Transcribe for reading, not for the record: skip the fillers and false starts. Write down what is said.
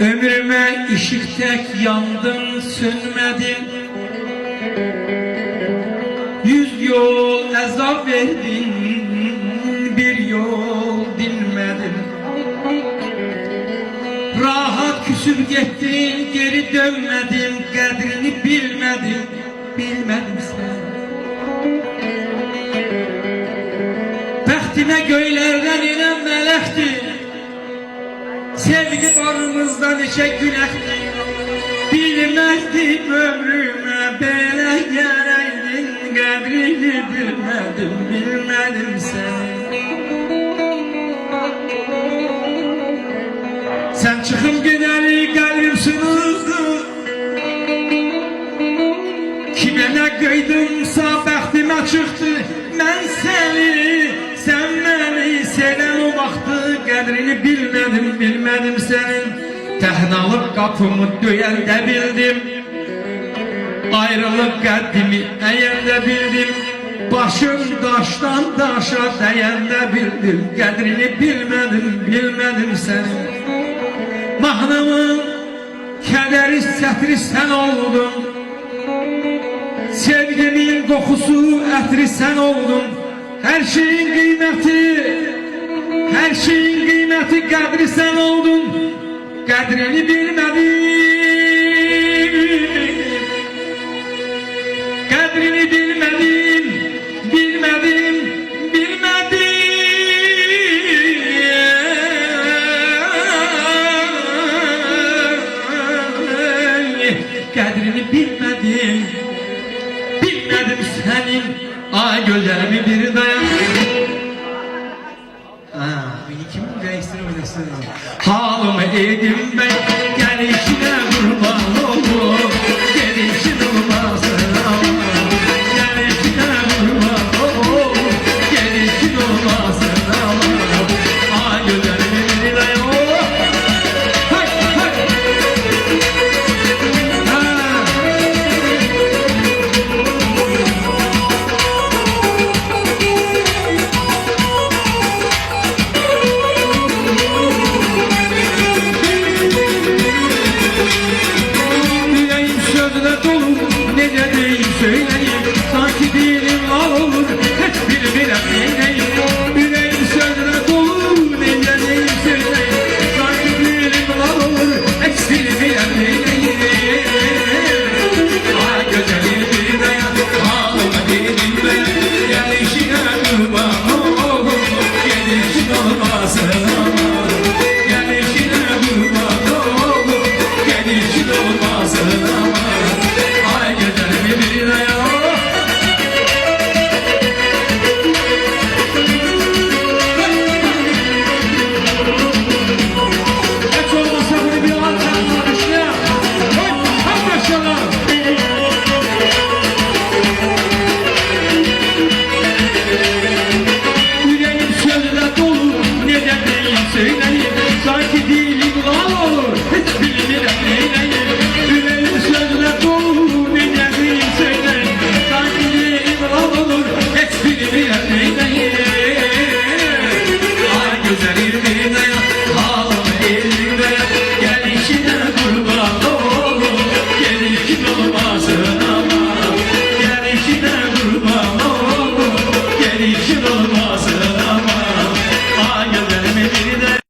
Ömrüme ışık tek yandın sönmedin. 100 yol azap verdin, bir yol dinmedin. Rahat küsüp gittin, geri dönmedin. Kadrini bilmedin, bilmedim sen. Bəxtimə göylərdən inən mələkdir. Sevgi barımızda neçə günəkdir. Bilməzdim ömrümə belə gələydin. Qədrini bilmədim, bilmədim səni. Sən çıxım gedəli qəlbim sınırdı. Kimə nə qıydımsa bəxtimə çıxdı. Mən səni, sən məni sevən o vaxtı qədrini bilmədim, bilmədim sənin. Təhnalıq qapımı döyəndə bildim, ayrılıq qəddimi əyəndə bildim. Başım daşdan daşa dəyəndə bildim, qədrini bilmədim, bilmədim sənin. Mahnımın kədəri sətri sən oldun, sevgimin qoxusu ətri sən oldun. Her şeyin kıymeti kadri sen oldun. Kadrini bilmedim, kadrini bilmedim, bilmedim, bilmedim. Kadrini bilmedim, bilmedim senin. Ay gözlerimi bir dayan. Beni kimin reisini oynasın? Halımı edim ben.